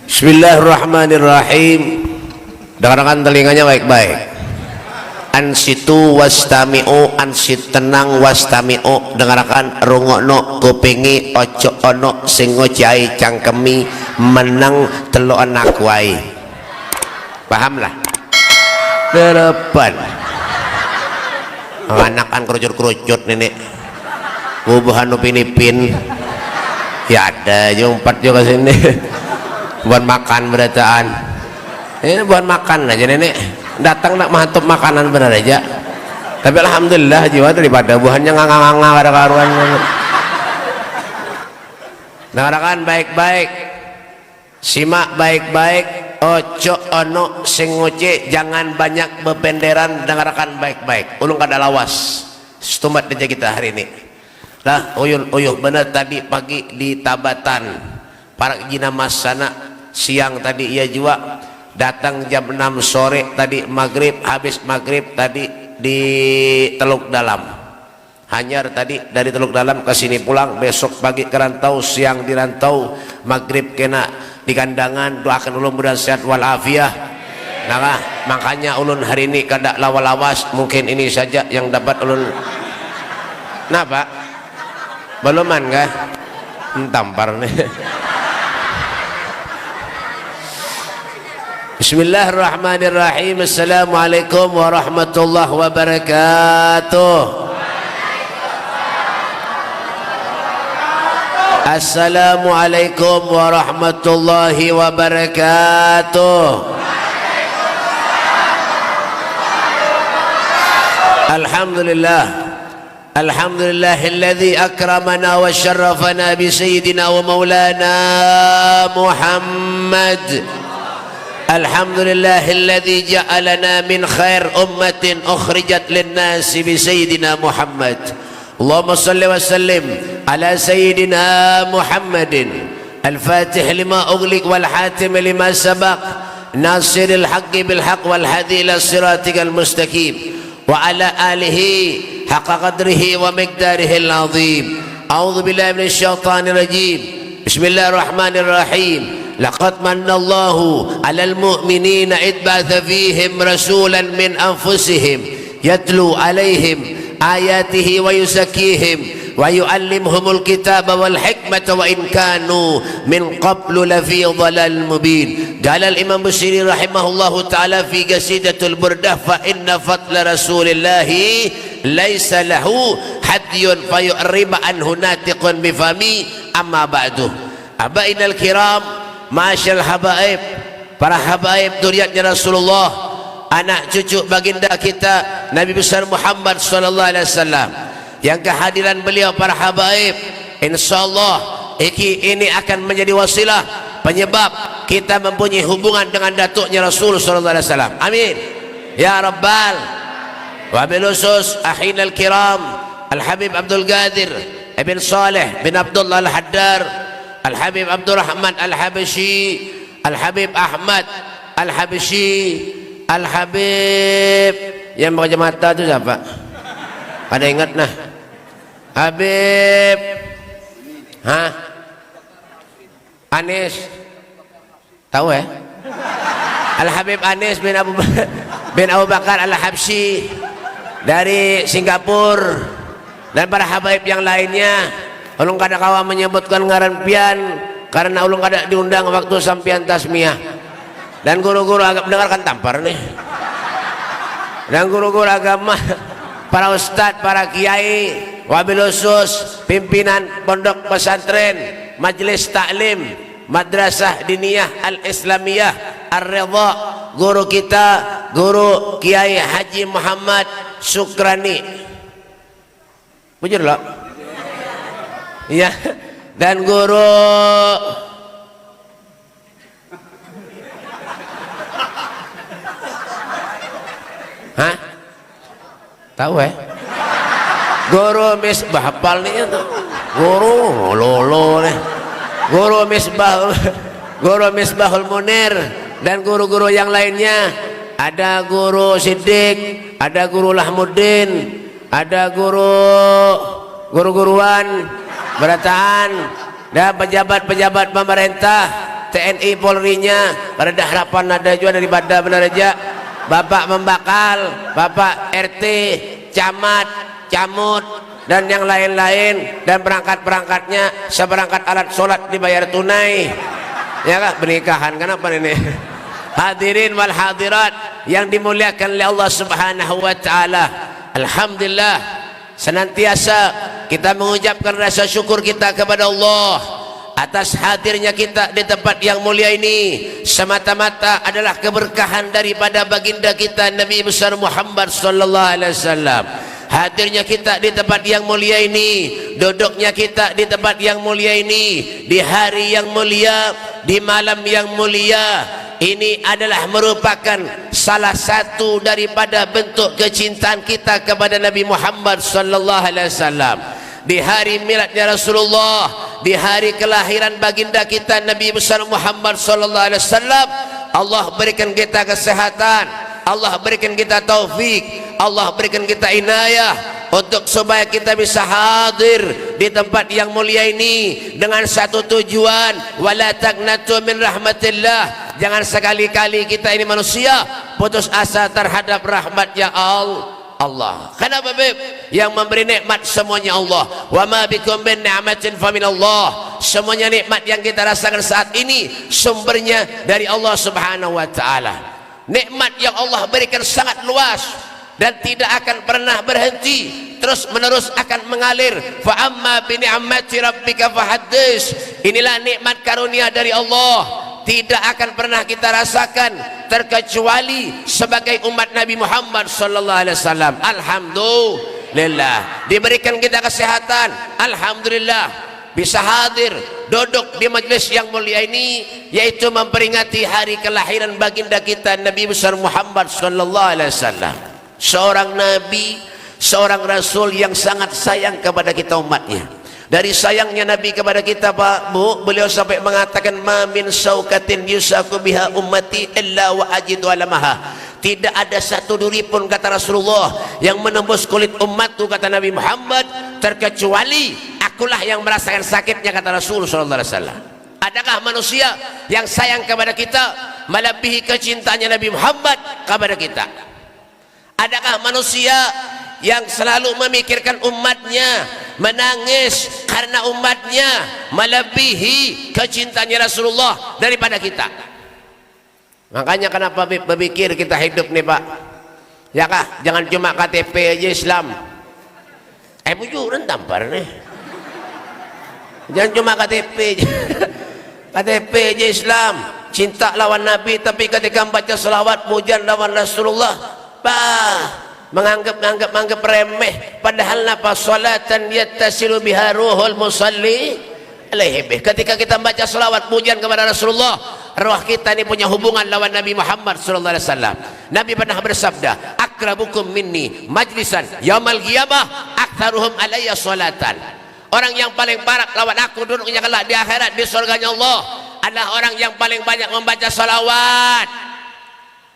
Bismillahirrahmanirrahim. Dengarkan telinganya baik-baik. Ansitu wastami'u, ansit tenang wastami'u, dengarkan rungokno kupingi, ojo ono sing ngojai cangkemi menang telo anak wai. Paham lah? Depan anakan kerucut-kerucut nenek bubuhan upin-ipin ya ada jumpat juga sini buat makan berataan ini buat makan aja nenek datang nak mantap makanan benar aja tapi alhamdulillah jiwa daripada buahnya nganga-nganga ada karuan. Dengarkan baik-baik, simak baik-baik, ojo ono sing ngoce, jangan banyak bependeran. Dengarkan baik-baik, ulung kada lawas stumat aja kita hari ini lah. Uyuh bener tadi pagi di Tabatan para jina masana, siang tadi ia juga datang jam 6 sore tadi maghrib, habis maghrib tadi di Teluk Dalam, hanyar tadi dari Teluk Dalam ke sini pulang, besok pagi ke rantau, siang di rantau, maghrib kena di kandangan. Doakan ulun mudah sehat walafiat. Nah, makanya ulun hari ini kada lawas, mungkin ini saja yang dapat ulun. Nah pak beluman kah tampar nih. Bismillahirrahmanirrahim. Assalamualaikum warahmatullahi wabarakatuh. Assalamualaikum warahmatullahi wabarakatuh. Alhamdulillah, alhamdulillahilladzi akramana wa syarrafana bi sayyidina wa maulana Muhammad. Alhamdulillahilladzi ja'alana min khair ummatin ukhrijat lin-nasi bi sayyidina Muhammad. Allahumma salli wa sallim ala sayyidina Muhammadin al-fatih lima ughliq wal hatim lima sabaq nasiril haqqi bil haqq wal hadi ila siratikal mustaqim wa ala alihi haqqa qadrihi wa miqdarihi al-azim. A'udzu billahi minasy syaithanir rajim. Bismillahirrahmanirrahim. Laqad manallahu 'alal mu'minina id ba'atha fihim rasulan min anfusihim yatlu 'alaihim ayatihi wa yuzakkihim wa yu'allimuhumul kitaba wal hikmata wa in kanu min qablu lafi dhalal mubin. Qala al-Imam Busiri rahimahullahu ta'ala fi qasidatul burdah, fa inna fadla rasulillahi laisa lahu hadyun fayu'riba anhu natiqun bifami. Amma ba'du, abainal kiram, masyal habaib, para habaib duriatnya Rasulullah, anak cucu baginda kita Nabi besar Muhammad sallallahu alaihi wasallam, yang kehadiran beliau para habaib insyaallah ini akan menjadi wasilah penyebab kita mempunyai hubungan dengan datuknya Rasul sallallahu alaihi wasallam. Amin ya rabbal. Wa bil khusus ahinal kiram Al-Habib Abdul Qadir ibn Saleh bin Abdullah Al-Haddar, Al-Habib Abdurrahman Al-Habashi, Al-Habib Ahmad Al-Habashi, Al-Habib yang pakai mata itu siapa? Ada ingat nah? Habib Anis, tahu ya? Al-Habib Anis bin Abu Bakar Al-Habsyi dari Singapura, dan para habaib yang lainnya. Ulun kada kawa menyebutkan ngaran pian karena ulun kada diundang waktu sampian tasmiyah, dan guru-guru agak mendengarkan tampar nih, dan guru-guru agama, para ustadz, para kiai, wabil khusus pimpinan pondok pesantren, majelis taklim, madrasah diniyah al-islamiyah ar-ridha, guru kita guru Kiai Haji Muhammad Syukrani, bujur loh ya, dan guru tahu ya, guru Misbah, hafal nih tuh guru lolo nih, guru Misbah, guru Misbahul Munir, dan guru-guru yang lainnya. Ada guru Siddiq, ada guru Lahmuddin, ada guru-guruan berataan, dan pejabat-pejabat pemerintah, TNI Polri-nya, pada harapan ada juga daripada benar aja. Bapak membakal, Bapak RT, camat, camut, dan yang lain-lain, dan perangkat-perangkatnya seperangkat alat sholat dibayar tunai. Ya kah? Pernikahan kenapa ini? Hadirin wal hadirat yang dimuliakan oleh Allah Subhanahu wa taala. Alhamdulillah, senantiasa kita mengucapkan rasa syukur kita kepada Allah atas hadirnya kita di tempat yang mulia ini. Semata-mata adalah keberkahan daripada baginda kita Nabi besar Muhammad sallallahu alaihi wasallam. Hadirnya kita di tempat yang mulia ini, duduknya kita di tempat yang mulia ini, di hari yang mulia, di malam yang mulia, ini adalah merupakan salah satu daripada bentuk kecintaan kita kepada Nabi Muhammad sallallahu alaihi wasallam. Di hari miladnya Rasulullah, di hari kelahiran baginda kita Nabi besar Muhammad sallallahu alaihi wasallam, Allah berikan kita kesehatan, Allah berikan kita taufik, Allah berikan kita inayah untuk supaya kita bisa hadir di tempat yang mulia ini dengan satu tujuan, wala taqnatu min rahmatillah. Jangan sekali-kali kita ini manusia putus asa terhadap rahmatnya Allah. Kenapa beb? Yang memberi nikmat semuanya Allah. Wa ma bikum min ni'matin fa min Allah. Semuanya nikmat yang kita rasakan saat ini sumbernya dari Allah Subhanahu wa taala. Nikmat yang Allah berikan sangat luas dan tidak akan pernah berhenti, terus menerus akan mengalir. Fa amma bi ni'mati rabbika fahaddits. Inilah nikmat karunia dari Allah, tidak akan pernah kita rasakan terkecuali sebagai umat Nabi Muhammad sallallahu alaihi wasallam. Alhamdulillah diberikan kita kesehatan, alhamdulillah bisa hadir duduk di majelis yang mulia ini, yaitu memperingati hari kelahiran baginda kita Nabi besar Muhammad sallallahu alaihi wasallam. Seorang nabi, seorang rasul yang sangat sayang kepada kita umatnya. Dari sayangnya Nabi kepada kita Pak Bu, beliau sampai mengatakan ma min saukatin yusaku biha ummati illa wa ajidu alamaha. Tidak ada satu duri pun kata Rasulullah yang menembus kulit umatku kata Nabi Muhammad, terkecuali akulah yang merasakan sakitnya kata Rasul sallallahu alaihi wasallam. Adakah manusia yang sayang kepada kita melebihi kecintaannya Nabi Muhammad kepada kita? Adakah manusia yang selalu memikirkan umatnya, menangis karena umatnya melebihi kecintaannya Rasulullah daripada kita? Makanya kenapa berpikir kita hidup nih Pak, ya kah? Jangan cuma KTP aja Islam. Bujuran tampar nih. Jangan cuma KTP aja. KTP aja Islam, cinta lawan Nabi, tapi ketika membaca selawat pujian lawan Rasulullah, menganggap remeh, padahal napa salatan yattasilu biha ruhul musalli alaihi bih. Ketika kita membaca selawat pujian kepada Rasulullah, roh kita ini punya hubungan lawan Nabi Muhammad sallallahu alaihi wasallam. Nabi pernah bersabda, akrabukum minni majlisan yaumal qiyamah aktsaruhum alayya salatan. Orang yang paling barak lawan aku duduknya kelak di akhirat di surganya Allah adalah orang yang paling banyak membaca salawat.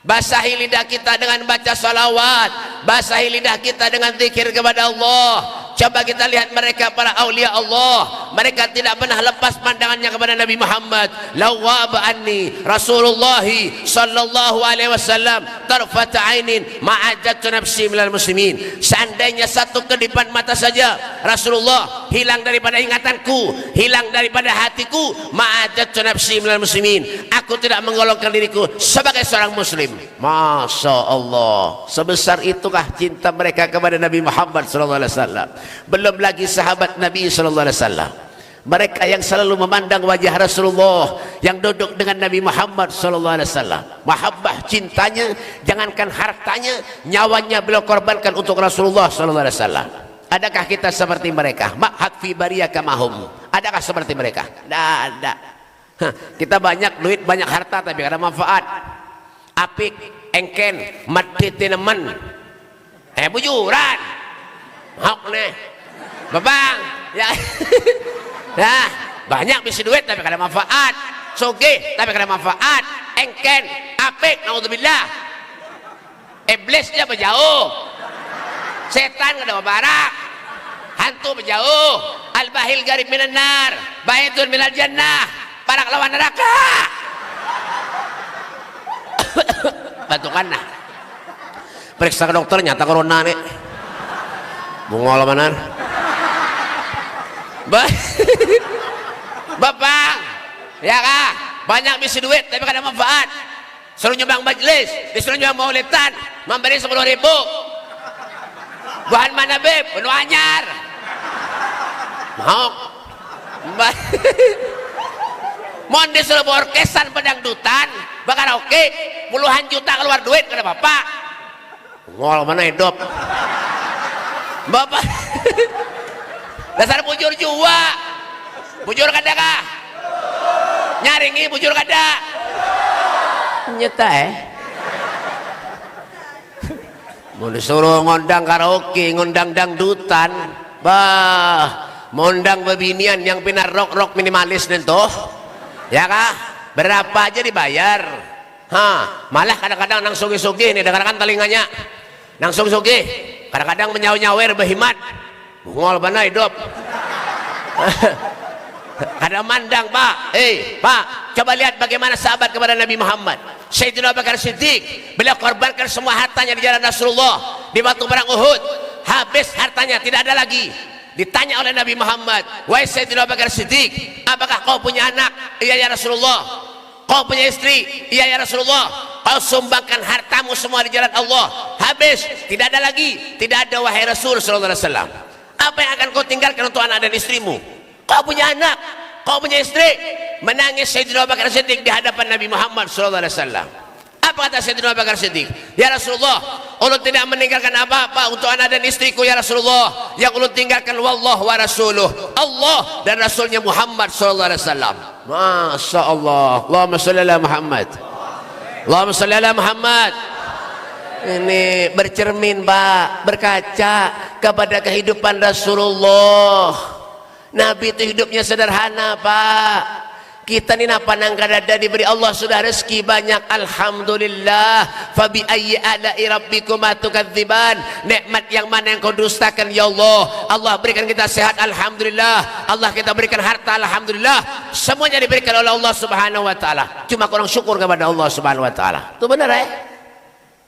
Basahi lidah kita dengan baca salawat, basahi lidah kita dengan zikir kepada Allah. Coba kita lihat mereka para aulia Allah, mereka tidak pernah lepas pandangannya kepada Nabi Muhammad. Lawwab anni Rasulullah sallallahu alaihi wasallam tarfat ainin ma'ajatu nafsi minal muslimin. Seandainya satu kedipan mata saja Rasulullah hilang daripada ingatanku, hilang daripada hatiku, ma'ajatu nafsi minal muslimin, aku tidak menggolongkan diriku sebagai seorang muslim. Masya Allah, sebesar itukah cinta mereka kepada Nabi Muhammad sallallahu alaihi wasallam. Belum lagi sahabat Nabi sallallahu alaihi wasallam, mereka yang selalu memandang wajah Rasulullah, yang duduk dengan Nabi Muhammad sallallahu alaihi wasallam. Mahabbah cintanya, jangankan hartanya, nyawanya beliau korbankan untuk Rasulullah sallallahu alaihi wasallam. Adakah kita seperti mereka? Ma'had fi bariyaka mahum. Adakah seperti mereka? Tidak ada. Kita banyak duit, banyak harta, tapi ada manfaat. Apik, engken, mati tinemen, bujuran, hok nih, babang, ya, nah, banyak bisa duit tapi kada manfaat, soge tapi kada manfaat, engken, apik, naudzubillah, iblisnya berjauh, setan kada barak, hantu berjauh, al-bahil garib minan nar, baitun minal jannah. Barak lawan neraka. Batukan nah. Periksa ke dokter nyata corona nih. Bungol manan. Bapak, ya kah? Banyak misi duit tapi kada manfaat. Suruh nyumbang majelis, disuruh nyumbang maulidan, memberi 10.000. Bahan mana beb? Penuh anyar. Mau? Mohon disuruh orkesan pedangdutan, bakar oke, puluhan juta keluar duit kada bapak. Ngol mana hidup? Bapak, dasar bujur jua, bujur kada kah? Nyaringi bujur kada? Nyata mau disuruh ngundang karaoke, ngundang dangdutan, bah, ngundang bebinian yang pinar rock minimalis nentoh, ya kah? Berapa aja dibayar? Malah kadang-kadang nang sugi-sugi nih, kadang-kadang telinganya, nang sugi-sugi, kadang-kadang menyawer berhimat, ngol bana hidup. Kada mandang pak, pak, coba lihat bagaimana sahabat kepada Nabi Muhammad. Sayyidina Abu Bakar Siddiq, beliau korbankan semua hartanya di jalan Rasulullah di waktu perang Uhud. Habis hartanya, tidak ada lagi. Ditanya oleh Nabi Muhammad, wahai Sayyidina Abu Bakar Siddiq, apakah kau punya anak? Iya ya Rasulullah. Kau punya istri? Iya ya Rasulullah. Kau sumbangkan hartamu semua di jalan Allah. Habis, tidak ada lagi. Tidak ada wahai Rasul sallallahu alaihi wasallam. Apa yang akan kau tinggalkan untuk anak dan istrimu? Kau punya anak, kau punya istri. Menangis Sayyidina Abu Bakar Siddiq di hadapan Nabi Muhammad sallallahu alaihi wasallam. Apa kata Sayyidina Abu Bakar Siddiq? Ya Rasulullah, ulun tidak meninggalkan apa-apa untuk anak dan istriku ya Rasulullah. Yang ulun tinggalkan wallah wa rasuluh, Allah dan Rasulnya Muhammad sallallahu alaihi wasallam. Masya Allah. Allahumma sholli ala Muhammad. Allahumma sholli ala Muhammad. Ini bercermin pak, berkaca kepada kehidupan Rasulullah. Nabi itu hidupnya sederhana pak. Kita ni napa nang kadada diberi Allah sudah rezeki banyak, alhamdulillah. Fabi ayyi ala'i rabbikuma tukadziban. Nikmat yang mana yang kau dustakan ya Allah? Allah berikan kita sehat, alhamdulillah. Allah kita berikan harta, alhamdulillah. Semuanya diberikan oleh Allah Subhanahu wa taala. Cuma kurang syukur kepada Allah Subhanahu wa taala. Itu benar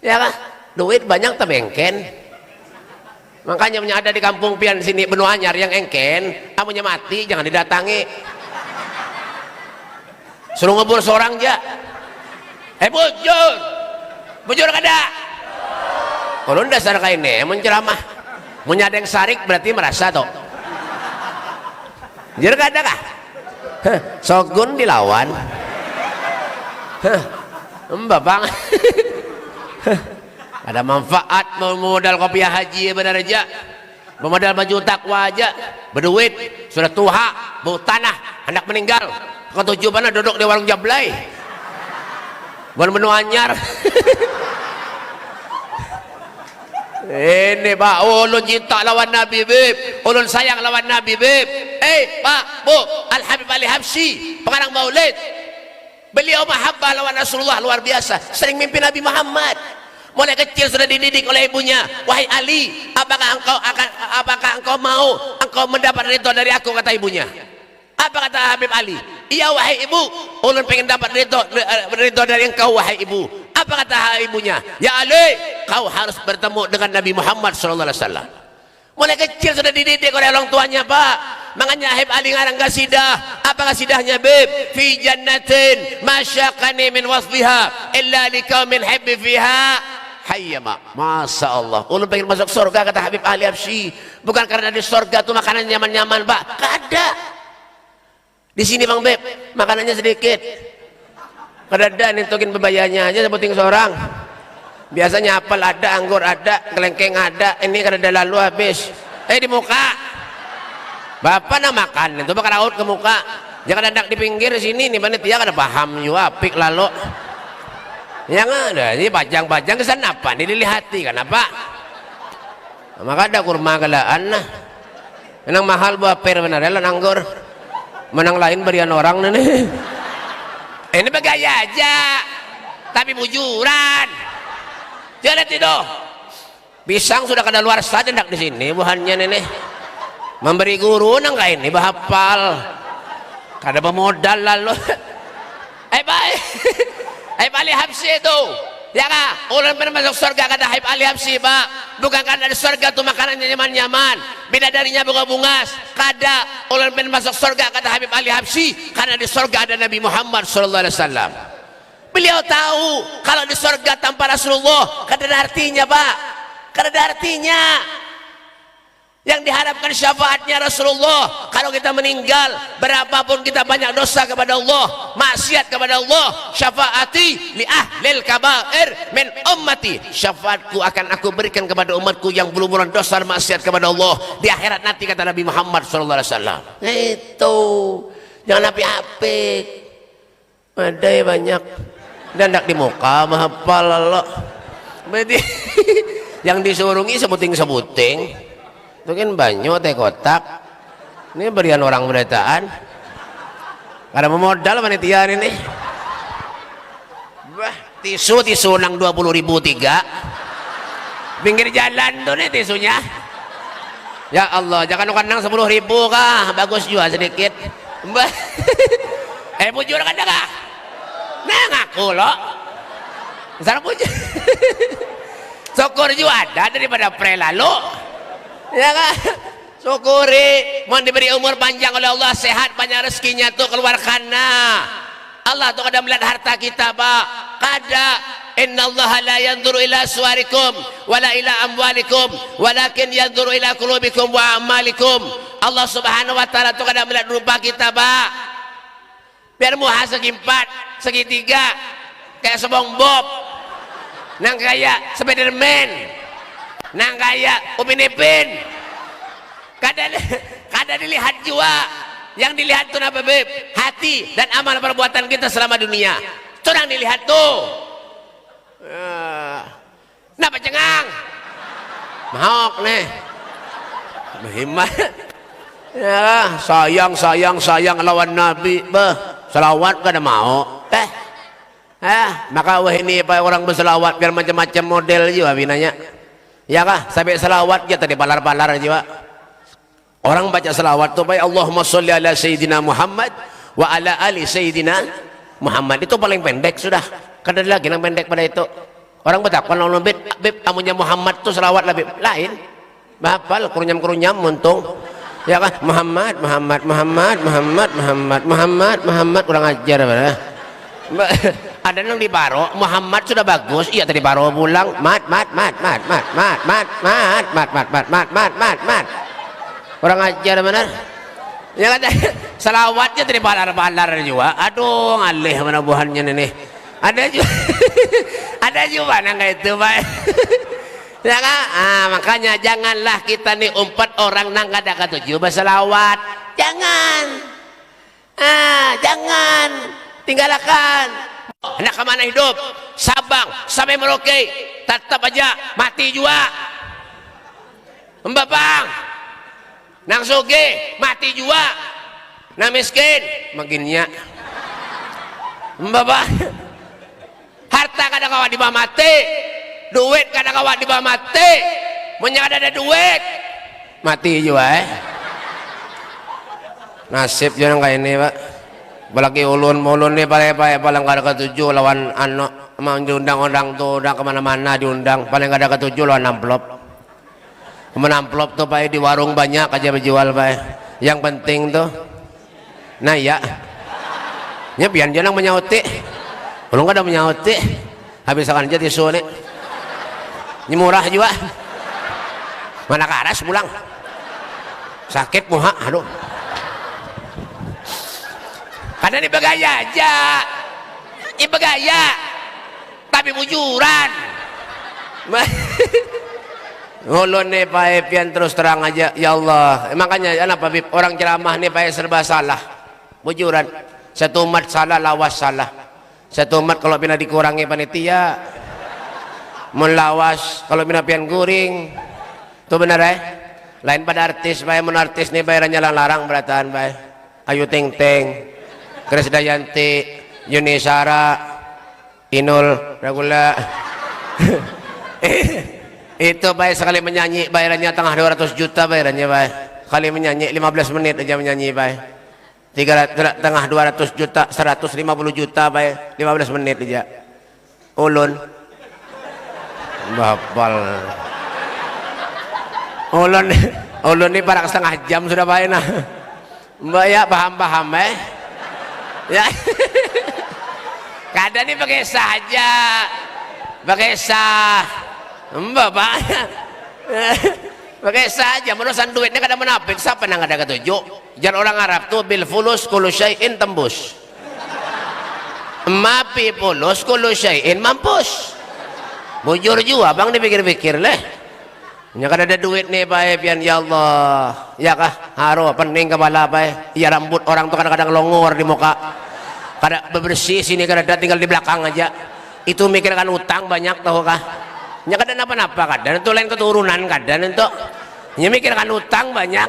ya kan? Duit banyak tapi engken. Makanya punya ada di kampung pian sini benua anyar yang engken, amunya mati jangan didatangi. Suruh ngebur seorang aja. Bujur kada. Kalau dasar kayak ini menceramah, punya ada yang sarik berarti merasa toh. Bujur kada kah? Sogun dilawan. Bapak. Ada manfaat memodal kopiah haji benar aja, memodal baju takwa aja, berduit sudah tua, bau tanah, hendak meninggal, ketujuh mana duduk di warung jablay, bukan menu anyar. Ini pak, ulun cinta lawan Nabi beb, ulun sayang lawan Nabi beb. Pak, bu, Al Habib Ali Habsyi, pengarang Maulid, beliau mahabbah lawan Rasulullah luar biasa, sering mimpi Nabi Muhammad. Mulai kecil sudah dididik oleh ibunya. Wahai Ali, apakah engkau mau engkau mendapat ridho dari aku, kata ibunya. Apa kata Habib Ali? Iya wahai ibu, ulun pengen dapat ridho dari engkau wahai ibu. Apa kata ibunya? Ya Ali, kau harus bertemu dengan Nabi Muhammad sallallahu alaihi wasallam. Mulai kecil sudah dididik oleh orang tuanya pak. Makanya Habib Ali ngarang kasidah. Apa kasidahnya beb? Fi jannatin masyaqani min wasfiha illa liqaumin habbi fiha hayyama. Masya Allah, ulun pengen masuk surga kata Habib Ali Habsyi, bukan karena di surga tuh makanan nyaman-nyaman pak, kada. Di sini bang beb makanannya sedikit, kadada nintukin bebayanya aja sebuting seorang. Biasanya apel ada, anggur ada, kelengkeng ada, ini kadada lalu habis. Di muka bapak nak makan itu bakal raut ke muka, jangan dadak di pinggir sini nih panitia kada paham juga apik lalu. Yang ada ini bajang-bajang kesan apa nih dilihati kan apa? Maka ada kurma galaan nah. Menang mahal buah per benar lah anggur. Menang lain berian orang nih. Ini bergaya aja. Tapi bujuran. Jangan tidak. Pisang sudah kada luar saja ndak di sini buahannya nih. Memberi guru nang kain ini bahapal. Kada pemodal lalu. Baik. Ali Habsyi itu. Ya kah? Orang pernah masuk surga kata Ali Habsyi, Pak. Bukan karena di surga tuh makanannya nyaman-nyaman. Bidadarinya bunga-bungas. Kada. Orang pernah masuk surga kata Ali Habsyi karena di surga ada Nabi Muhammad sallallahu alaihi wasallam. Beliau tahu kalau di surga tanpa Rasulullah kada ada artinya, Pak. Kada ada artinya. Yang diharapkan syafaatnya Rasulullah. Kalau kita meninggal, berapapun kita banyak dosa kepada Allah, maksiat kepada Allah, syafaati li ahlil kabair min ummati, syafaatku akan aku berikan kepada umatku yang belum berbuat dosa dan maksiat kepada Allah di akhirat nanti, kata Nabi Muhammad sallallahu alaihi wasallam. Itu jangan apik-apik. Ada banyak dan ndak di muka mahapal Allah. Berarti yang disurungi sebuting-sebuting itu kan banyak teh kotak. Ini berian orang beritaan. Ada memodal panitia ini. Wah, tisu nang 20.000 tiga. Pinggir jalan tuh nih tisunya. Ya Allah, jangan nang 10.000 kah? Bagus juga sedikit. Mbah. Bujur kan dah. Nah ngaku lo. Besar bujur. Syukur juga ada daripada prelalu. Ya kan? Syukuri, mohon diberi umur panjang oleh Allah, sehat, banyak rezekinya tuh keluarkan. Allah tuh kada melihat harta kita, Pak. Kada. Innallaha la yanzuru ila suwarikum wala ila amwalikum walakin yanzuru ila qulubikum wa amalikum. Allah Subhanahu wa taala tuh kada melihat rupa kita, Pak. Biar muha segi 4, segi 3 kayak SpongeBob. Nang kayak Spiderman. Nang kaya Upin Ipin. Kada dilihat juga. Yang dilihat tuh apa, Beb? Hati dan amal perbuatan kita selama dunia. Itu yang dilihat tuh. Kenapa cengang? Mahok nih. Bagaimana? Ya, sayang lawan Nabi. Selawat kada mau. Maka wah ini pak orang berselawat biar macam-macam model juga binanya. Ya kah? Sampai selawat ya tadi balar-balar aja, Pak. Orang baca selawat tuh baik Allahumma sholli ala sayyidina Muhammad wa ala ali sayyidina Muhammad. Itu paling pendek sudah. Kada ada lagi yang pendek pada itu. Orang bertakwan lawan Beb, amunya Muhammad tuh selawat lah, Beb. Lain. Bahapal kerunyam-kerunyam untung. Ya kah? Muhammad kurang ajar mana. Ada yang di baro Muhammad sudah bagus, iya tadi baro pulang mat kurang ajar benar. Ya kata selawatnya tadi balar juga. Aduh ngalih mana buahannya ini. Ada juga ada juga nang itu, Pak. Ya kan? Makanya janganlah kita nih umpat orang nang kada katuju berselawat. Jangan tinggalkan. Anak kemana hidup? Sabang sampai Merauke tetap aja mati juga. Mbak Bang nang soge mati juga. Nang miskin makinnya. Mbak Bang harta kadang kawan di bawah mati, duit kadang kawan di bawah mati. Menyadar ada duit mati juga. Nasib jangan kayak ini, Pak. Apalagi ulun nih paling gak ada ketujuh lawan anak mau diundang orang tuh udah kemana-mana diundang paling gak ada ketujuh lawan amplop. Amplop tuh Pak di warung banyak aja berjual, Pak. Yang penting tuh nah ya biar jangan menyauti. Kalau gak ada menyauti habiskan aja tisu nih. Ini murah juga. Mana karas pulang. Sakit muha, aduh. Karena ini bergaya aja, ini bergaya, tapi bujuran. Ngulun nih Pak Epian terus terang aja, ya Allah. Makanya kenapa orang ceramah nih Pak serba salah, bujuran. Satu umat salah, lawas salah. Satu umat kalau bina dikurangi panitia, melawas kalau bina pian guring, itu benar Lain pada artis, Pak, artis nih bayarannya larang berataan, Pak. Ayu Ting Ting. Krisdayanti, Yuni Sara, Inul, Ragula. Itu baik sekali menyanyi bayarannya tengah 200 juta bayarannya, Pak. Kali menyanyi 15 menit aja menyanyi, Pak. 3,5 200 juta 150 juta bae 15 menit aja ulun bapal ulun ini para setengah jam sudah bae nah mbak ya paham ya kadang ini pakai saja pakai sah mbak pak pakai saja menusan duitnya kadang menapik siapa yang ada ketujuh jangan orang Arab tuh bil fulus kullu syai'in tembus mapi fulus kullu syai'in mampus bujur juga bang dipikir-pikir leh nya kada ada duit nih pak pian ya Allah ya kah haro pening kepala pak ya rambut orang tuh kadang-kadang longor di muka kada bebersih sini kada tinggal di belakang aja itu mikirkan utang banyak tahu kah nya kada napa-napa kadang itu lain keturunan kadang itu nya mikirkan utang banyak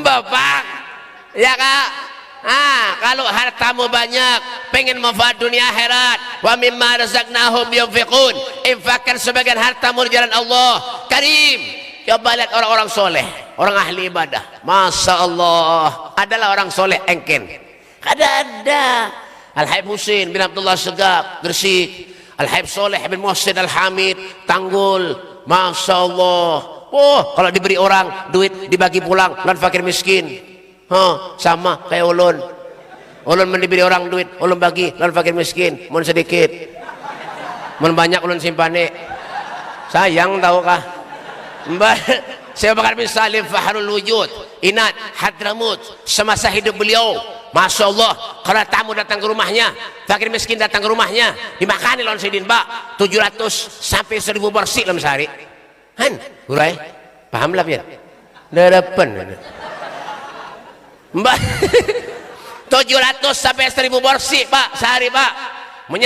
bapak ya kak kalau hartamu banyak pengen manfaat dunia akhirat wa mimma razaqnahum yunfiqun infakkan sebagian hartamu di jalan Allah karim coba lihat orang-orang soleh orang ahli ibadah Masya Allah adalah orang soleh engken ada Al-Habib Husin bin Abdullah Segaf Gresik Al-Habib Soleh bin Muhsin Al-Hamid Tanggul Masya Allah kalau diberi orang duit dibagi pulang dan fakir miskin sama kayak ulun diberi orang duit ulun bagi dan fakir miskin mun sedikit mun banyak ulun simpane sayang tahu kah mbak saya bakal bin Salim Fahrul Wujud Inat Hadramut semasa hidup beliau Masya Allah kalau tamu datang ke rumahnya fakir miskin datang ke rumahnya dimakani lawan sidin mbak 700 sampai 1000 porsi dalam sehari han urai paham lah ya darapan mbak 700 sampai 1000 porsi pak sehari pak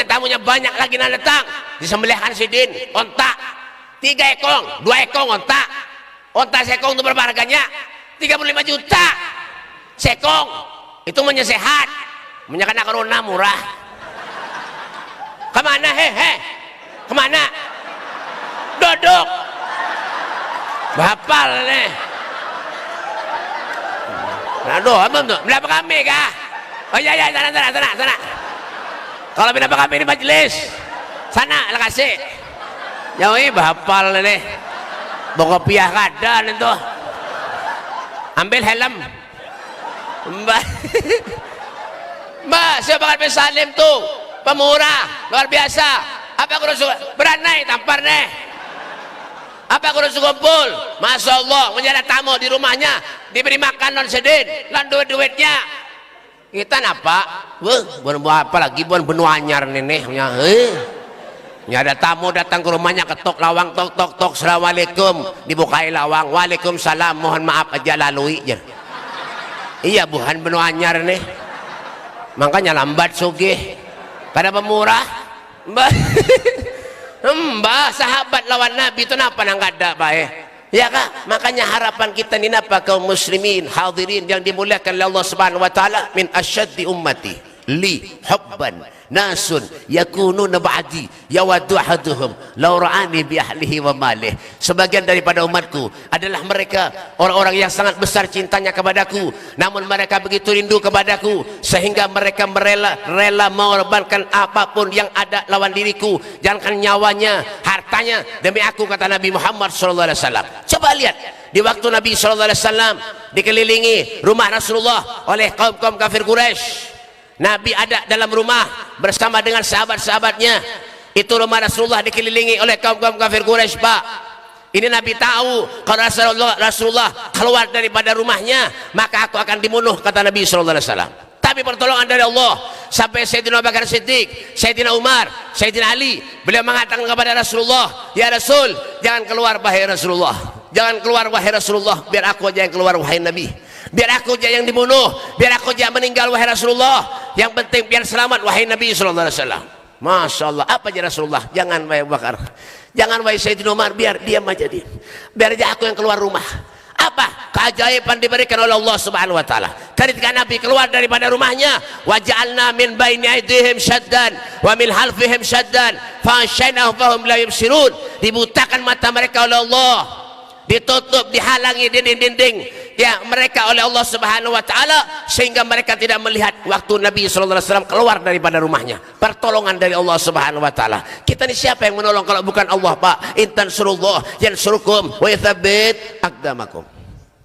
tamunya banyak lagi yang datang disembelihkan sidin ontak 3 ekong 2 ekong ontak sekong itu berapa harganya 35 juta sekong itu menyesehat kena corona murah kemana kemana duduk bapal nih aduh abang tuh berapa kami kah oh iya sana kalau berapa kami di majelis sana lah kasih jauhi bapal nih bawa kopiah kadan itu ambil helm mbak saya bakal bin Salim tuh pemurah luar biasa apa aku harus beranai tampar nih apa aku harus kumpul Masya Allah menjadi tamu di rumahnya diberi makan non sedin lan duitnya kita napa bukan apa lagi bukan benua anyar nenek ada tamu datang ke rumahnya ketok lawang tok assalamualaikum dibukai lawang waalaikumsalam mohon maaf aja lalui aja iya bukan benua anyar nih makanya lambat sugih pada pemurah mbak sahabat lawan Nabi itu napa nang kada bae ya kak makanya harapan kita ni napa kaum muslimin hadirin yang dimuliakan oleh Allah Subhanahu wa taala min asyaddi ummati li hubban nasun yakununa ba'di yawaddu ahaduhum law ra'ani bi ahlihi wa malih sebagian daripada umatku adalah mereka orang-orang yang sangat besar cintanya kepadaku namun mereka begitu rindu kepadaku sehingga mereka rela mengorbankan apapun yang ada lawan diriku jangankan nyawanya hartanya demi aku kata Nabi Muhammad sallallahu alaihi wasallam coba lihat di waktu Nabi sallallahu alaihi wasallam dikelilingi rumah Rasulullah oleh kaum kafir Quraisy Nabi ada dalam rumah bersama dengan sahabat-sahabatnya itu rumah Rasulullah dikelilingi oleh kaum kafir Quraisy pak ini Nabi tahu kalau Rasulullah keluar daripada rumahnya maka aku akan dibunuh kata Nabi SAW tapi pertolongan dari Allah sampai Sayyidina Abu Bakar Siddiq Sayyidina Umar Sayyidina Ali beliau mengatakan kepada Rasulullah ya Rasul jangan keluar wahai Rasulullah jangan keluar wahai Rasulullah biar aku aja yang keluar wahai Nabi biar aku aja yang dibunuh biar aku aja meninggal wahai Rasulullah yang penting biar selamat wahai Nabi SAW Masya Allah apa aja Rasulullah jangan wahai Abu Bakar jangan wahai Sayyidina Umar biar diam aja dia biar aja aku yang keluar rumah apa keajaiban diberikan oleh Allah Subhanahu wa taala ketika Nabi keluar daripada rumahnya waja'alna min baini aydihim syaddan wa min halfihim syaddan fa asyainahum fahum la yubsirun dibutakan mata mereka oleh Allah ditutup dihalangi dinding-dinding ya mereka oleh Allah Subhanahu wa taala sehingga mereka tidak melihat waktu Nabi sallallahu alaihi wasallam keluar daripada rumahnya. Pertolongan dari Allah Subhanahu wa taala. Kita ini siapa yang menolong kalau bukan Allah, Pak? Intan surullah yansurukum wa yatsabbit aqdamakum.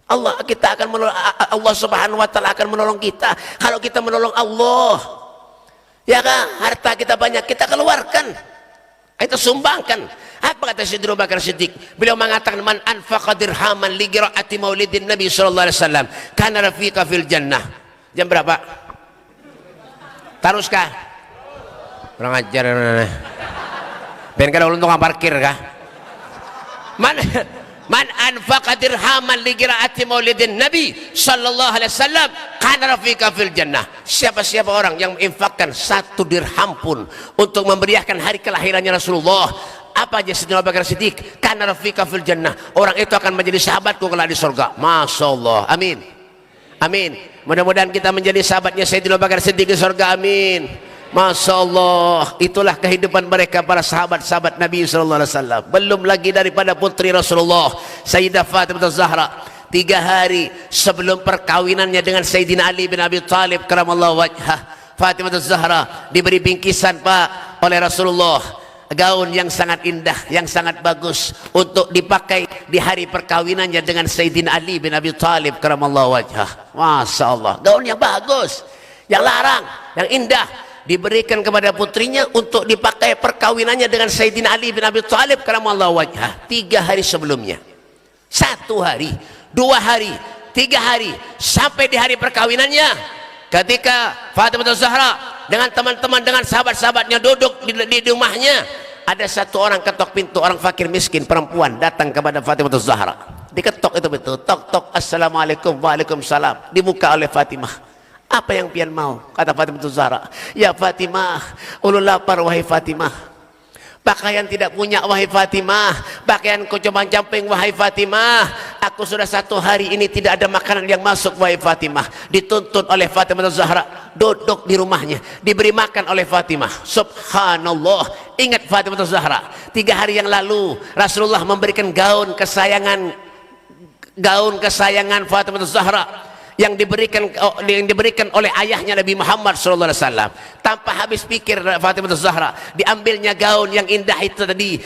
Allah, kita akan menolong, Allah Subhanahu wa taala akan menolong kita kalau kita menolong Allah. Ya kan? Harta kita banyak, kita keluarkan. Itu sumbangkan. Apa kata Sayyidina Abu Bakar Siddiq? Beliau mengatakan, man anfaqa dirhaman li qiraati maulidin Nabi sallallahu alaihi wasallam kana rafiqa fil jannah. Jam berapa? Terus kah? Kurang ajar. Ben kada ulun tukang parkir kah? Man anfaqa dirhaman li qiraati maulidin Nabi sallallahu alaihi wasallam kana rafiqa fil jannah. Siapa-siapa orang yang menginfakkan 1 dirham pun untuk memeriahkan hari kelahirannya Rasulullah, apa aja Sayyidina Abu Bakar Siddiq, kana rafiqa fil jannah, orang itu akan menjadi sahabatku kelak di surga. Masya Allah, amin, amin. Mudah-mudahan kita menjadi sahabatnya Sayyidina Abu Bakar Siddiq di surga, amin. Masya Allah, itulah kehidupan mereka para sahabat-sahabat Nabi sallallahu alaihi wasallam. Belum lagi daripada putri Rasulullah Sayyidah Fatimah Zahra, 3 hari sebelum perkawinannya dengan Sayyidina Ali bin Abi Thalib karamallahu wajhah, Fatimah Zahra diberi bingkisan, Pak, oleh Rasulullah, gaun yang sangat indah, yang sangat bagus untuk dipakai di hari perkawinannya dengan Sayyidina Ali bin Abi Thalib karamallahu wajhah. Masya Allah, gaun yang bagus, yang larang, yang indah, diberikan kepada putrinya untuk dipakai perkawinannya dengan Sayyidina Ali bin Abi Thalib karamallahu wajhah 3 hari sebelumnya. 1 hari, 2 hari, 3 hari, sampai di hari perkawinannya, ketika Fatimah Zahra dengan teman-teman, dengan sahabat-sahabatnya duduk di rumahnya, ada 1 orang ketok pintu, orang fakir miskin perempuan datang kepada Fatimah Zahra. Diketok itu betul, tok tok, assalamualaikum, waalaikumsalam, dibuka oleh Fatimah. Apa yang pian mau? Kata Fatimah Zahra, ya Fatimah, ulun lapar wahai Fatimah. Pakaian tidak punya wahai Fatimah, pakaian ku cuma camping wahai Fatimah. Aku sudah 1 hari ini tidak ada makanan yang masuk wahai Fatimah. Dituntut oleh Fatimah Zahra, duduk di rumahnya, diberi makan oleh Fatimah. Subhanallah, ingat Fatimah Zahra, 3 hari yang lalu Rasulullah memberikan gaun kesayangan Fatimah Zahra yang diberikan oleh ayahnya Nabi Muhammad SAW. Tanpa habis pikir Fatimah Zahra, diambilnya gaun yang indah itu tadi,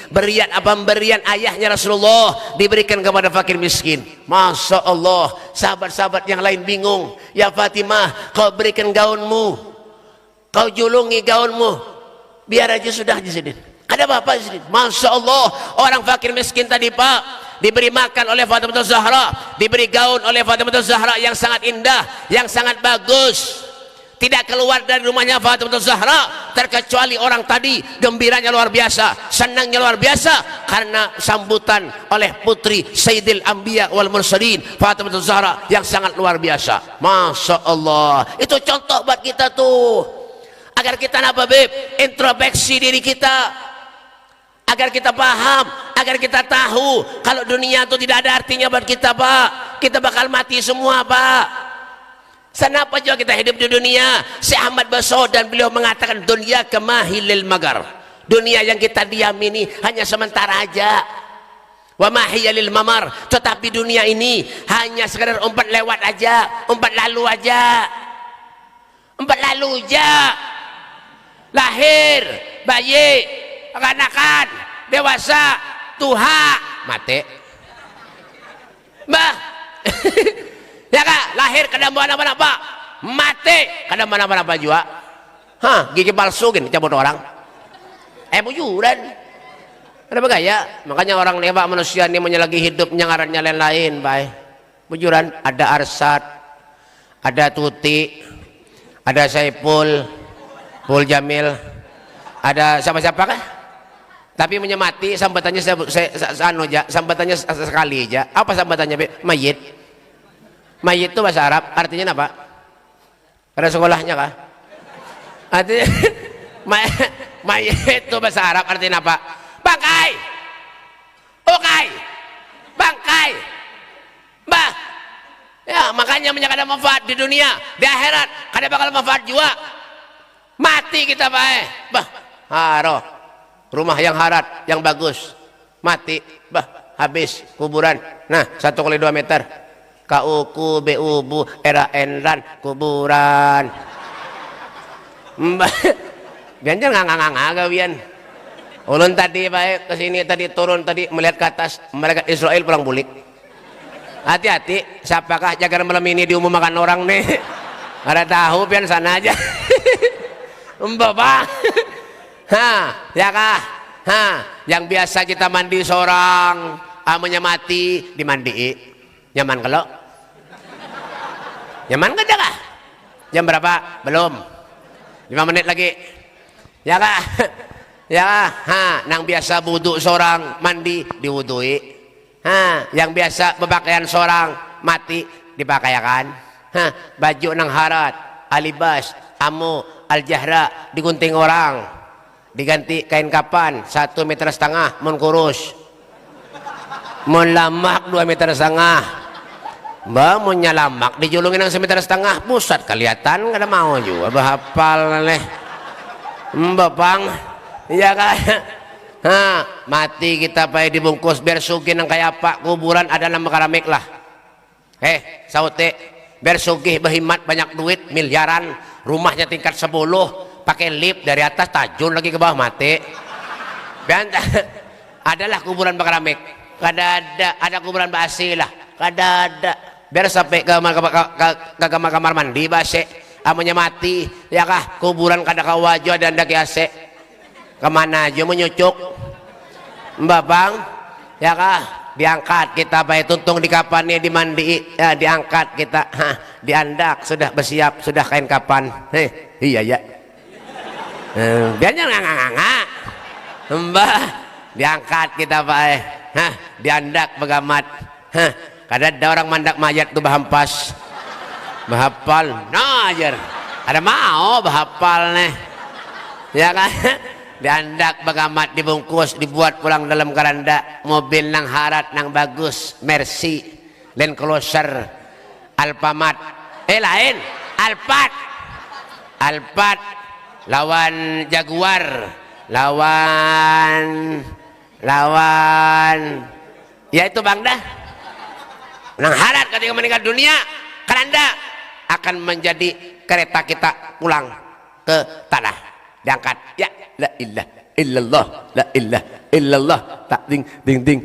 pemberian ayahnya Rasulullah, diberikan kepada fakir miskin. Masya Allah, sahabat-sahabat yang lain bingung. Ya Fatimah, kau berikan gaunmu, kau julungi gaunmu, biar aja sudah di sini, ada apa-apa di sini. Masya Allah, orang fakir miskin tadi, Pak, diberi makan oleh Fatimah Zahra, diberi gaun oleh Fatimah Zahra yang sangat indah, yang sangat bagus. Tidak keluar dari rumahnya Fatimah Zahra terkecuali orang tadi gembiranya luar biasa, senangnya luar biasa karena sambutan oleh putri Sayyidil Anbiya wal Mursalin Fatimah Zahra yang sangat luar biasa. Masya Allah, itu contoh buat kita tuh, agar kita introspeksi diri kita, agar kita paham, agar kita tahu kalau dunia itu tidak ada artinya buat kita, Pak. Kita bakal mati semua, Pak. Kenapa juga kita hidup di dunia? Syekh Ahmad Basod dan beliau mengatakan, dunia kemahilil magar. Dunia yang kita diam ini hanya sementara aja. Wa mahiyalil mamar. Tetapi dunia ini hanya sekadar umpat lewat aja, umpat lalu aja. Umpat lalu aja. Lahir, bayi, kekanakan, dewasa, tuha, mati. Mbah, ya kak, lahir kada mana-mana Pak, mati kada mana-mana Pak juga. Hah, gigi palsu gini cabut orang. Bujuran. Ada begaya, makanya orang nih Pak, manusia ini lagi hidup nyangarannya lain-lain, Pak. Bujuran, ada Arsad, ada Tuti, ada Saipul, Pul Jamil, ada siapa-siapa kah? Tapi menyemati sambatannya sambatannya sekali aja. Apa sambatannya? Mayit. Mayit itu bahasa Arab, artinya apa? Pada sekolahnya kah? Artinya mayit itu bahasa Arab artinya apa? Bangkai. Okai. Bangkai. Bah. Ya, makanya ada manfaat di dunia, di akhirat kada bakal manfaat juga. Mati kita, Pak. Bah, haro. Rumah yang harat, yang bagus, mati, bah, habis kuburan. Nah, 1 kali 2 meter, Kauku beubu era enran kuburan. Ganjar nggak gawian. Ulun tadi baik kesini tadi turun tadi melihat ke atas malaikat Israel pulang bulik. Hati-hati, siapakah jaga malam ini diumum makan orang nih? Ada tahu pian sana aja. Bapak. Ya kah? Yang biasa kita mandi seorang amunya mati dimandi. Nyaman kalau? Nyaman kan kah? Jam berapa? Belum. 5 menit lagi. Ya kah? Ya kah? Nang biasa wudu seorang mandi diwudui. Yang biasa berpakaian seorang mati dipakaikan. Baju nang harat, alibas, amu, aljahra digunting orang, diganti kain kapan 1,5 meter, mun kurus, mun lamak 2,5 meter. Mbak mun nyalamak dijulungin nang 1,5 meter, pusat kelihatan kada mau juga bahapal leh. Mbak pang, iya kan? Mati kita payah dibungkus biar sugih nang kayak apa kuburan ada nama keramik lah. Saute biar sugih berhemat banyak duit miliaran, rumahnya tingkat 10, pakai lift dari atas tajun lagi ke bawah mati. Adalah kuburan keramik, kada ada kuburan basi lah, kada ada. Biar sampai ke kamar mandi basi, amunya mati ya kah kuburan kada kawajo dan daki ase. Kemana aja menyucuk Mbak Bang ya kah diangkat kita baik tuntung di kapannya dimandi ya diangkat kita diandak sudah bersiap sudah kain kapan iya ya biarnya nggak Mbak diangkat kita baik diandak begamat kada ada orang mandak mayat tuh bahampas bahapal nah ajar ada mau bahapal nih ya kan diandak bagamat dibungkus dibuat pulang dalam keranda mobil nang harat nang bagus Mercy Land Cruiser Alfamart lain Alphard lawan Jaguar lawan ya itu bang dah nang harat ketika meninggal dunia keranda akan menjadi kereta kita pulang ke tanah diangkat ya la ilaha illallah la ilaha illallah tak ding ding ding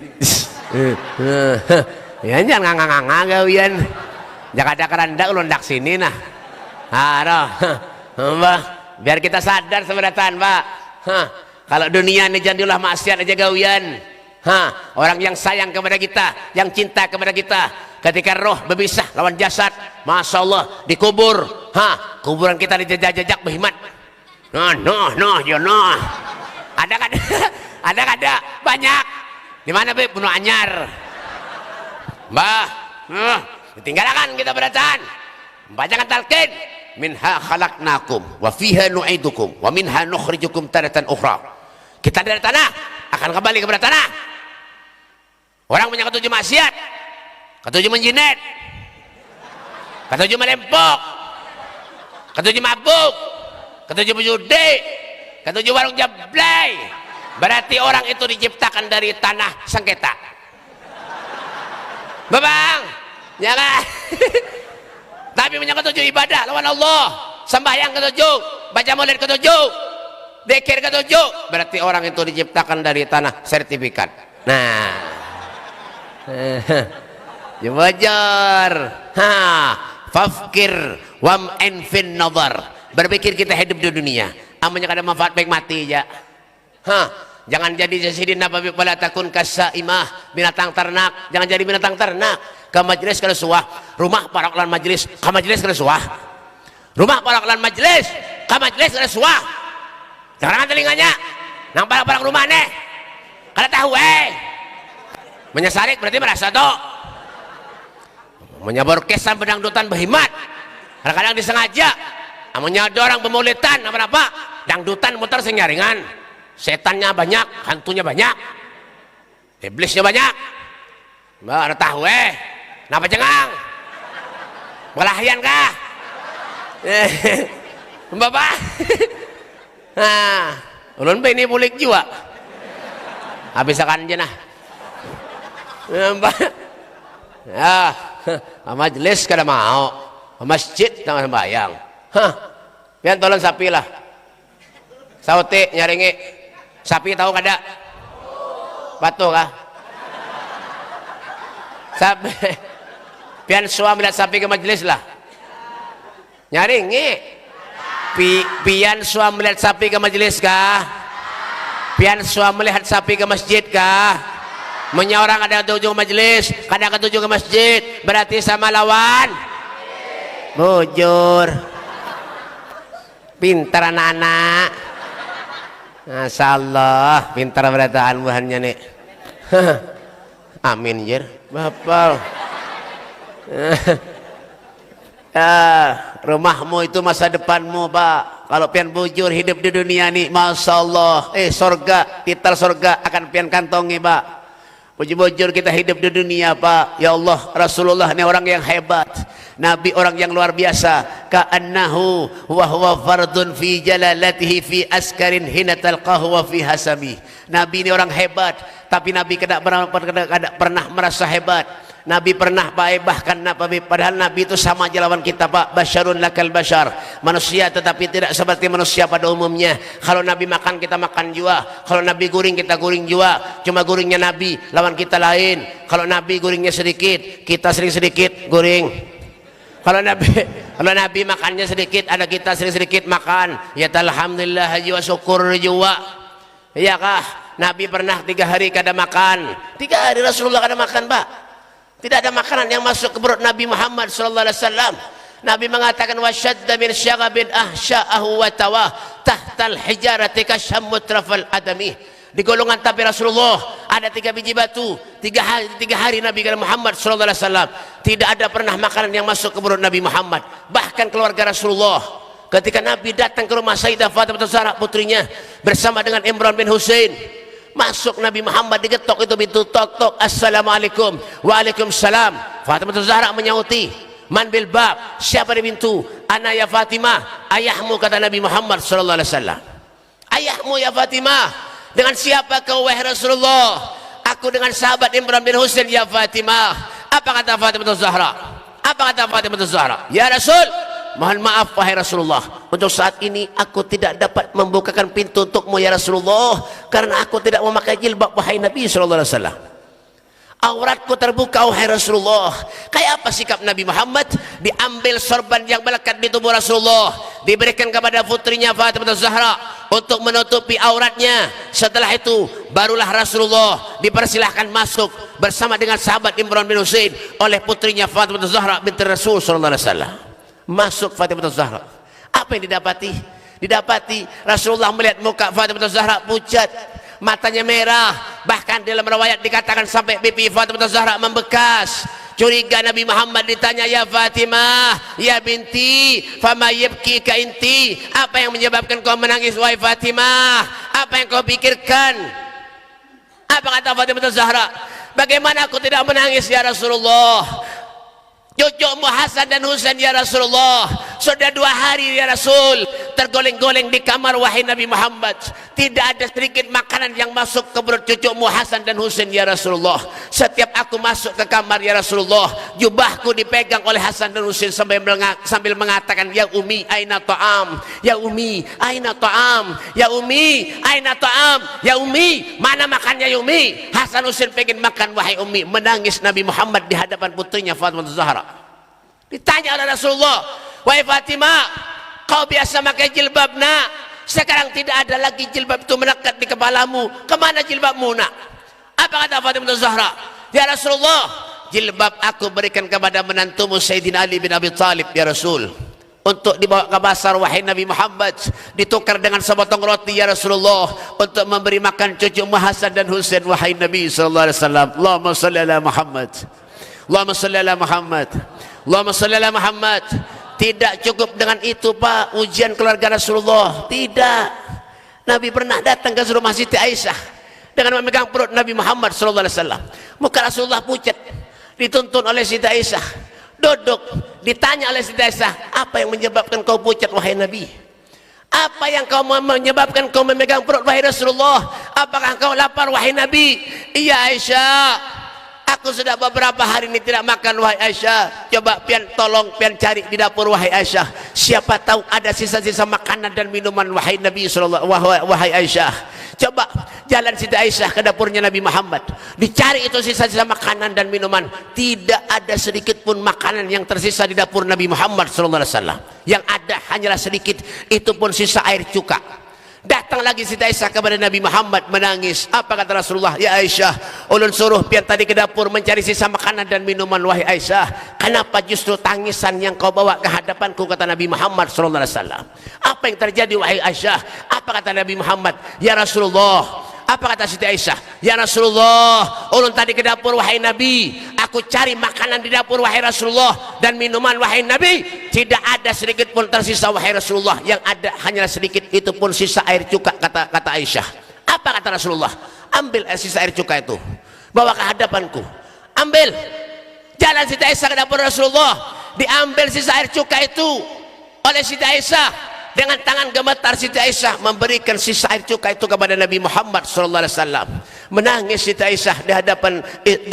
ya jangan nganga gawian jangan ada keranda ulun dak sini nah Mbak biar kita sadar sebenarnya Mbak kalau dunia ini jadilah maksiat aja gawian orang yang sayang kepada kita yang cinta kepada kita ketika roh berpisah lawan jasad masya Allah dikubur kuburan kita dijajak-jajak berhimat ada banyak di mana be bunuh anyar Mbah ditinggalkan kita bacaan bacakan talqin minha khalaqnakum wa fiha nu'idukum wa minha nukhrijukum taratan ukhra kita dari tanah akan kembali kepada tanah orang punya ketujuh maksiat ketujuh menjinet ketujuh melempok ketujuh mabuk ketujuh judi, ketujuh warung jablay, berarti orang itu diciptakan dari tanah sengketa. Babang, ya kan? Tapi punya ketujuh ibadah lawan Allah, sembahyang ketujuh, baca maulid ketujuh, zikir ketujuh, berarti orang itu diciptakan dari tanah sertifikat. Nah, wajar, fafkir wam enfin nazar. Berpikir kita hidup di dunia amanya kada manfaat baik mati ya jangan jadi jasidin nabawi wala takun kasaimah binatang ternak jangan jadi binatang ternak ke majelis kada suah rumah para lan majelis ke majelis kada suah rumah para lan majelis ke majelis kada suah jangan telinganya nang para rumah nih kada tahu menyesarik berarti merasa tuh menyabor kesan pedangdutan berhimat kadang-kadang disengaja amunya ada orang pemaulidan apa-apa dangdutan muter senyaringan setannya banyak hantunya banyak iblisnya banyak mbak ada tahu kenapa cengang belahian kah bapak ulun ini bulik juga habis akan jenah mbak Majelis kada mau, masjid sama sembahyang. Hah, pian tolong sapi lah. Sauti nyaringi, sapi tahu kada? Patuh kah? Sapi, pian suam melihat sapi ke majelis lah. Nyaringi, pian suam melihat sapi ke majelis kah? Pian suam melihat sapi ke masjid kah? Menyorang ada tujuh ke majelis, kadang ketujuh ke masjid, berarti sama lawan bujur. Pintar anak-anak, Masya Allah, pintar berataan buhannya nih. Amin jer, bapak. Rumahmu itu masa depanmu, Pak. Kalau pian bujur hidup di dunia nih, Masya Allah, sorga, titel sorga akan pian kantongi, Pak. Bujur-bujur kita hidup di dunia, Pak. Ya Allah, Rasulullah ini orang yang hebat, Nabi orang yang luar biasa. Ka'annahu wa huwa fardun fi jalalatihi fi askarin hina talqahu wa fi hasabi. Nabi ini orang hebat, tapi Nabi tidak pernah merasa hebat. Nabi pernah baik, bahkan Nabi, padahal Nabi itu sama aja lawan kita, Pak. Basyarun lakal basyar, manusia tetapi tidak seperti manusia pada umumnya. Kalau Nabi makan, kita makan juga. Kalau Nabi guring, kita guring juga. Cuma guringnya Nabi lawan kita lain. Kalau Nabi guringnya sedikit, kita sering sedikit guring. Kalau Nabi makannya sedikit, ada kita sering sedikit makan. Ya alhamdulillah wa syukur juga. Iya kah? Nabi pernah 3 hari kada makan. 3 hari Rasulullah kada makan, Pak. Tidak ada makanan yang masuk ke perut Nabi Muhammad sallallahu alaihi wasallam. Nabi mengatakan wasyadda min syaghabin ahsya'ahu wa tawah tahtal hijarati kasyammut rafal adami. Di golongan tapi Rasulullah ada 3 biji batu. 3 hari Nabi Muhammad sallallahu alaihi wasallam tidak ada pernah makanan yang masuk ke perut Nabi Muhammad. Bahkan keluarga Rasulullah, ketika Nabi datang ke rumah Sayyidah Fatimah Zahra putrinya bersama dengan Imran bin Husain, masuk Nabi Muhammad digetok itu pintu, tok tok, assalamualaikum. Waalaikumsalam. Fatimah Zahra menyauti, man bil bab, siapa di pintu? Ana ya Fatimah, ayahmu, kata Nabi Muhammad sallallahu alaihi wasallam. Ayahmu ya Fatimah. Dengan siapa kau wahai Rasulullah? Aku dengan sahabat Imran bin Husain ya Fatimah. Apa kata Fatimah Zahra? Apa kata Fatimah Zahra? Ya Rasul, mohon maaf wahai Rasulullah, untuk saat ini aku tidak dapat membukakan pintu untukmu ya Rasulullah, karena aku tidak memakai jilbab wahai Nabi sallallahu alaihi wasallam. Auratku terbuka wahai Rasulullah. Kayak apa sikap Nabi Muhammad? Diambil sorban yang melekat di tubuh Rasulullah, diberikan kepada putrinya Fatimah Zahra untuk menutupi auratnya. Setelah itu barulah Rasulullah dipersilahkan masuk bersama dengan sahabat Imran bin Husain oleh putrinya Fatimah Zahra binti Rasul sallallahu alaihi wasallam. Masuk Fatimah Zahra. Apa yang didapati? Didapati Rasulullah melihat muka Fatimah Zahra pucat, matanya merah, bahkan dalam riwayat dikatakan sampai pipi Fatimah Zahra membekas. Curiga Nabi Muhammad, ditanya, ya Fatimah, ya binti, fama yabkika inti, apa yang menyebabkan kau menangis wahai Fatimah? Apa yang kau pikirkan? Apa kata Fatimah Zahra? Bagaimana aku tidak menangis ya Rasulullah? Cucumu Hasan dan Husain ya Rasulullah sudah 2 hari ya Rasul tergoleng-goleng di kamar wahai Nabi Muhammad. Tidak ada sedikit makanan yang masuk ke perut cucumu Hasan dan Husain ya Rasulullah. Setiap aku masuk ke kamar ya Rasulullah, jubahku dipegang oleh Hasan dan Husain sambil mengatakan, ya Umi aina ta'am, ya Umi aina ta'am, ya Umi aina ta'am, ya Umi mana makannya ya Umi? Hasan Husain pengen makan wahai Umi. Menangis Nabi Muhammad di hadapan putrinya Fatimah Zahra. Ditanya oleh Rasulullah, wahai Fatimah, kau biasa pakai jilbab nak, sekarang tidak ada lagi jilbab itu melekat di kepalamu, kemana jilbabmu nak? Apa kata Fatimah Zahra? Ya Rasulullah, jilbab aku berikan kepada menantumu Sayyidina Ali bin Abi Thalib ya Rasul, untuk dibawa ke pasar wahai Nabi Muhammad, ditukar dengan sepotong roti ya Rasulullah, untuk memberi makan cucumu Hasan dan Husain wahai Nabi sallallahu alaihi wasallam. Allahumma shalli ala Muhammad, Allahumma shalli ala Muhammad, Allahumma shalli ala Muhammad. Tidak cukup dengan itu, Pak, ujian keluarga Rasulullah. Tidak. Nabi pernah datang ke rumah Siti Aisyah dengan memegang perut Nabi Muhammad sallallahu alaihi wasallam. Muka Rasulullah pucat, dituntun oleh Siti Aisyah. Duduk, ditanya oleh Siti Aisyah, apa yang menyebabkan kau pucat wahai Nabi? Apa yang kau menyebabkan kau memegang perut wahai Rasulullah? Apakah kau lapar wahai Nabi? Iya Aisyah, Aku sudah beberapa hari ini tidak makan wahai Aisyah. Coba pian tolong pian cari di dapur wahai Aisyah. Siapa tahu ada sisa-sisa makanan dan minuman wahai Nabi sallallahu wahai Aisyah. Coba jalan Siti Aisyah ke dapurnya Nabi Muhammad. Dicari itu sisa-sisa makanan dan minuman. Tidak ada sedikit pun makanan yang tersisa di dapur Nabi Muhammad sallallahu alaihi wasallam. Yang ada hanyalah sedikit, itu pun sisa air cuka. Datang lagi Siti Aisyah kepada Nabi Muhammad menangis. Apa kata Rasulullah? Ya Aisyah, ulun suruh pian tadi ke dapur mencari sisa makanan dan minuman wahai Aisyah. Kenapa justru tangisan yang kau bawa ke hadapanku, kata Nabi Muhammad sallallahu alaihi wasallam. Apa yang terjadi wahai Aisyah? Apa kata Nabi Muhammad? Ya Rasulullah. Apa kata Siti Aisyah? Ya Rasulullah, ulun tadi ke dapur wahai Nabi, aku cari makanan di dapur wahai Rasulullah dan minuman wahai Nabi, tidak ada sedikit pun tersisa wahai Rasulullah. Yang ada hanyalah sedikit, itu pun sisa air cuka, kata Aisyah. Apa kata Rasulullah? Ambil sisa air cuka itu, bawa ke hadapanku. Ambil. Jalan Siti Aisyah ke dapur Rasulullah, diambil sisa air cuka itu oleh Siti Aisyah. Dengan tangan gemetar Siti Aisyah memberikan sisa air cuka itu kepada Nabi Muhammad sallallahu alaihi wasallam. Menangis Siti Aisyah di hadapan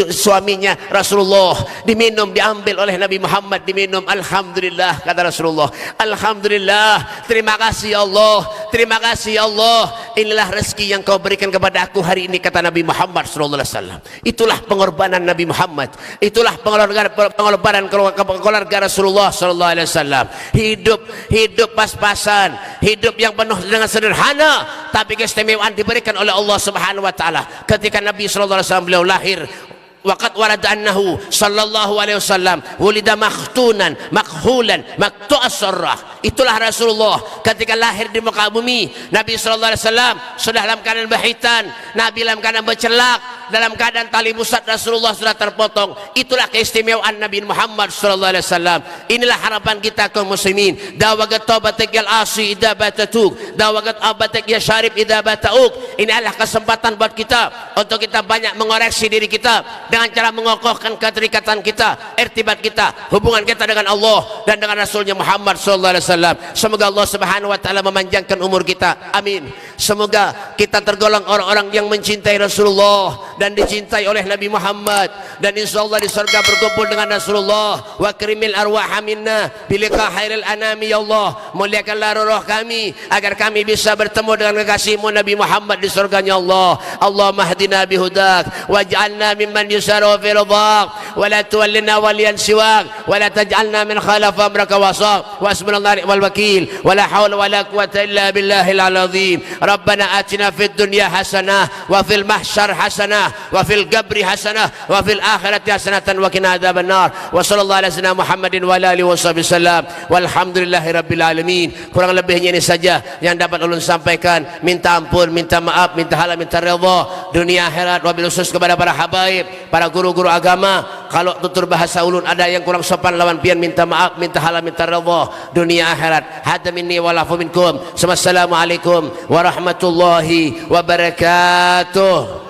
suaminya Rasulullah. Diminum, diambil oleh Nabi Muhammad, diminum. Alhamdulillah, kata Rasulullah. Alhamdulillah, terima kasih ya Allah, terima kasih ya Allah. Inilah rezeki yang kau berikan kepada aku hari ini, kata Nabi Muhammad sallallahu alaihi wasallam. Itulah pengorbanan Nabi Muhammad. Itulah pengorbanan keluarga Rasulullah sallallahu alaihi wasallam. Hidup pas-pasan, hidup yang penuh dengan sederhana, tapi keistimewaan diberikan oleh Allah Subhanahu wa taala. Ketika Nabi sallallahu alaihi wasallam beliau lahir, waqad warada annahu sallallahu alaihi wasallam wulida makhtunan makhulan maqtu'as sarrah. Itulah Rasulullah ketika lahir di muka bumi. Nabi sallallahu alaihi wasallam sudah dalam keadaan berhitan, Nabi dalam keadaan bercelak, dalam keadaan tali pusat Rasulullah sudah terpotong. Itulah keistimewaan Nabi Muhammad sallallahu alaihi wasallam. Inilah harapan kita kaum muslimin. Dawagat taubatak yal asi idza batatuk, dawagat abatak ya syarib idza batauk. Ini adalah kesempatan buat kita untuk kita banyak mengoreksi diri kita dengan cara mengokohkan keterikatan kita, irtibat kita, hubungan kita dengan Allah dan dengan Rasulnya Muhammad sallallahu alaihi wasallam. Semoga Allah Subhanahu wa taala memanjangkan umur kita. Amin. Semoga kita tergolong orang-orang yang mencintai Rasulullah dan dicintai oleh Nabi Muhammad, dan insyaallah di surga berkumpul dengan Rasulullah. Wa krimil arwah minna bilika khairil anami, ya Allah, muliakanlah roh kami agar kami bisa bertemu dengan kekasihmu Nabi Muhammad di surganya Allah. Allahumma hdina bihudak waj'alna mimman يسر في رضاك ولا تولنا وليا سواك ولا تجعلنا من خالف أمرك وصاك واسمنا الله والوكيل ولا حول ولا قوة إلا بالله العظيم. ربنا آتنا في الدنيا حسنة وفي المحشر حسنة وفي القبر حسنة وفي الآخرة حسنة وقنا عذاب النار. وصلى الله على سيدنا محمد وعلى آله وصحبه وسلم walhamdulillahi rabbil alamin. Kurang lebihnya ini saja yang dapat ulun sampaikan. Minta ampun, minta maaf, minta halal, minta redha dunia akhirat. Wabil khusus kepada para habaib, para guru-guru agama. Kalau tutur bahasa ulun ada yang kurang sopan lawan pian, minta maaf, minta halal, minta redha dunia akhirat. Hadza minni wa lafu minkum. Wassalamualaikum warahmatullahi wabarakatuh.